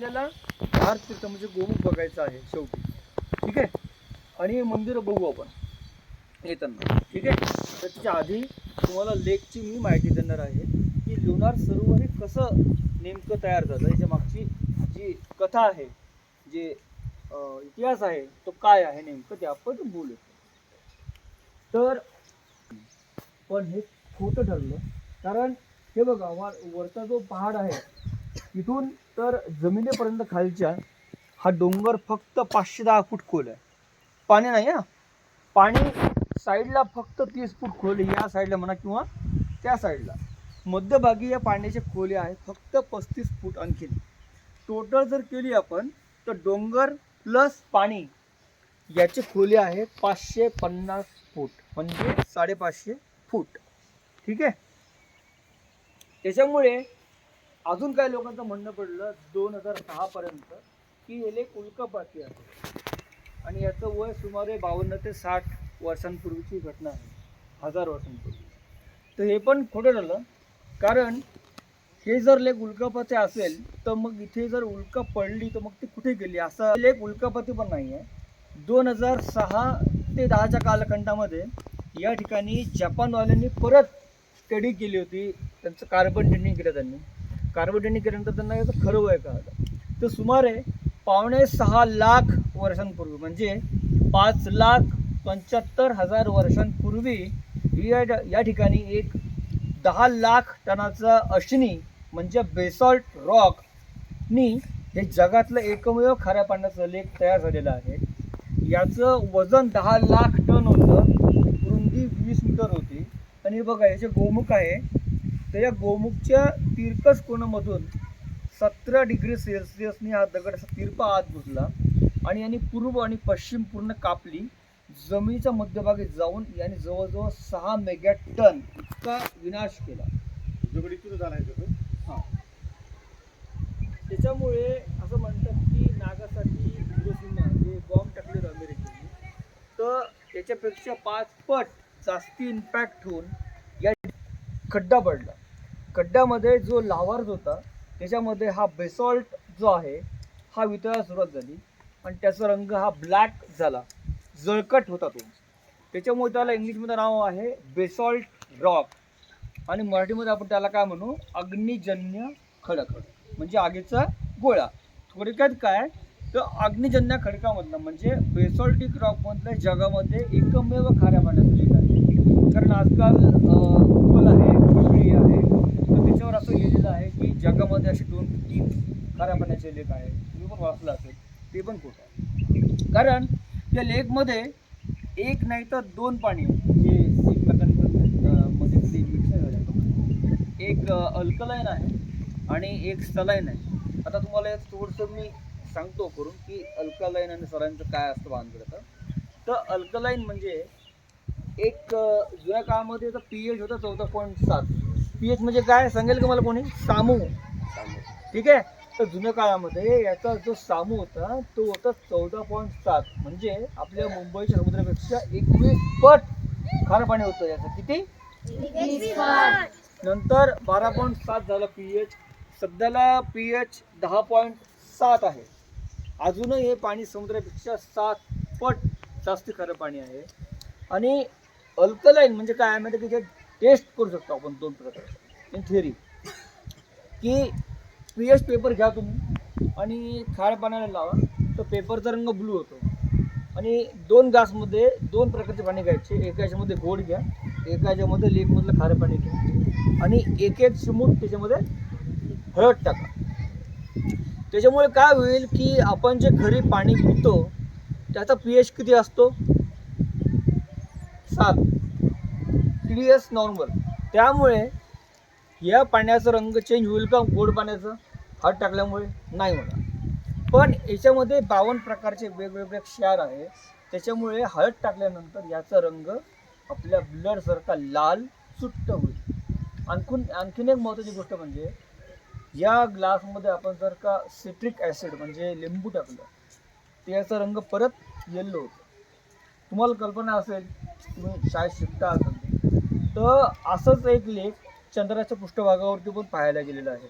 आपल्याला धार तीर्थ म्हणजे गोमुख बघायचं आहे शेवटी, ठीक आहे. आणि मंदिर बघू आपण येताना, ठीक आहे. तर त्याच्या आधी तुम्हाला लेकची मी माहिती देणार आहे की लोणार सरोवर हे कसं नेमकं तयार झालं, याच्या मागची जी कथा आहे, जे इतिहास आहे तो काय आहे नेमकं ते आपण बोलू. तर पण हे खोटं ठरलं, कारण हे बघा वरचा जो पहाड आहे इथून तर जमिनीपर्यंत खालच्या हा डोंगर फक्त 510 फूट खोल आहे. पाणी नाही हा, पाणी साईडला फक्त 30 फूट खोल आहे, या साईडला म्हणा किंवा त्या साईडला. मध्यभागी या पाण्याची खोली आहे फक्त 35 फूट. आणखी टोटल जर केली आपण तर डोंगर प्लस पाणी याची खोली आहे 550 फूट, म्हणजे 550 फूट, ठीक आहे. त्याच्यामुळे अजून काही लोकांचं म्हणणं पडलं 2006 पर्यंत की हे लेक उल्कापाती आहे आणि याचं वय सुमारे 52 ते 60 वर्षांपूर्वीची घटना आहे, 1000 वर्षांपूर्वी. तर हे पण खोटं झालं, कारण हे जर लेक उल्कापाती असेल तर मग इथे जर उल्का पडली तर मग ती कुठे गेली. असं लेक उल्कापाती पण नाही आहे. 2006 ते 10च्या कालखंडामध्ये या ठिकाणी जपानवाल्यांनी परत स्टडी केली होती, त्यांचं कार्बन डेटिंग केलं. त्यांनी कार्बन डेटिंग केल्यानंतर त्यांना याचं खरं वय कळलं. तर सुमारे 5.25 लाख वर्षांपूर्वी, म्हणजे 5,75,000 वर्षांपूर्वी या ठिकाणी एक 10 लाख टनाचा अश्नी म्हणजे बेसॉल्ट रॉकनी हे जगातलं एकमेव खाऱ्या पाण्याचं लेक तयार झालेलं आहे. याचं वजन 10 लाख टन होतं, रुंदी 20 मीटर होती. आणि बघा याचे गोमुख आहे, तर या गोमुखच्या तिरकस कोणामधून 17 डिग्री सेल्सिअसनी हा दगड असा तिरपा आत घुसला आणि यांनी पूर्व आणि पश्चिम पूर्ण कापली. जमिनीच्या मध्यभागी जाऊन याने जवळजवळ 6 मेगा टन इतका विनाश केला. दगडीतून झालाय हां, त्याच्यामुळे असं म्हणतात की नागासाकी हिरोशिमा जे बॉम्ब टाकले अमेरिकेने, तर त्याच्यापेक्षा 5 पट जास्ती इम्पॅक्ट होऊन या खड्डा पडला. खड्ड्यामध्ये जो लावार्ज होता त्याच्यामध्ये हा बेसॉल्ट जो आहे हा वितळायला सुरुवात झाली आणि त्याचा रंग हा ब्लॅक झाला, जळकट होता तो. त्याच्यामुळे त्याला इंग्लिशमध्ये नाव आहे बेसॉल्ट रॉक आणि मराठीमध्ये आपण त्याला काय म्हणू, अग्निजन्य खडक, म्हणजे आगीचा गोळा. थोडक्यात काय तर अग्निजन्य खडकामधला म्हणजे बेसॉल्टिक रॉकमधल्या जगामध्ये एकमेव खाऱ्या पाण्याचं लेक आहे. कारण आजकाल गुगल आहे, विकिपीडिया आहे, तर त्याच्यावर असं लिहिलेलं आहे की जगामध्ये असे 2 ते 3 खाऱ्या पाण्याचे लेक आहे. तुम्ही पण वाचलं असेल, ते पण खोटं आहे. कारण त्या लेकमध्ये एक नाही तर 2 पाणी जे मध्ये मिक्स झाले, एक अल्कलाईन आहे आणि एक सलाईन आहे. आता तुम्हाला थोडंसं मी सांगतो करून की अल्कलाईन आणि सलाईनचं काय असतं भानगड. तर अल्कलाईन म्हणजे एक जुन्या काळामध्ये तर pH होता 14.7. pH म्हणजे काय सांगेल का मला कोणी? सामू, ठीक आहे. तर जुन्या काळामध्ये याचा जो सामू होता तो होता 14.7, म्हणजे आपल्या मुंबईच्या समुद्रापेक्षा 21 पट खारं पाणी होतं याचं. किती? 21 पट. नंतर 12.7 झालं pH. सध्याला pH 10.7 आहे. अजूनही हे पाणी समुद्रापेक्षा 7 पट जास्त खारं पाणी आहे. आणि अल्कलाईन म्हणजे काय म्हणजे की टेस्ट करू शकतो आपण 2 प्रकारे इन थिअरी, की pH पेपर घ्या तुम्ही आणि खाऱ्या पाण्याला लावा तर पेपरचा रंग ब्लू होतो. आणि 2 ग्लासमध्ये 2 प्रकारचे पाणी घ्यायचे, एका याच्यामध्ये गोड घ्या, एका याच्यामध्ये लेकमधलं खारं पाणी घ्या आणि एक चिमूट त्याच्यामध्ये हळद टाका. त्याच्यामुळे काय होईल की आपण जे घरी पाणी पितो त्याचा pH किती असतो? 7, TDS नॉर्मल. त्यामुळे या पाण्याचा रंग चेंज होईल का गोड पाण्याचं हळद टाकल्यामुळे? नाही होणार. पण याच्यामध्ये 52 प्रकारचे वेगवेगळे क्षार आहे, त्याच्यामुळे हळद टाकल्यानंतर याचा रंग आपल्या ब्लडसारखा लाल सुट्ट होईल. आणखीन एक महत्त्वाची गोष्ट म्हणजे या ग्लासमध्ये आपण जर का सिट्रिक ॲसिड म्हणजे लिंबू टाकलं तर याचा रंग परत येल्लो होतो. तुम्हाला कल्पना असेल, तुम्ही शाळेत शिकता असाल तर असंच एक लेख चंद्राच्या पृष्ठभागावरती पण पाहायला गेलेला आहे.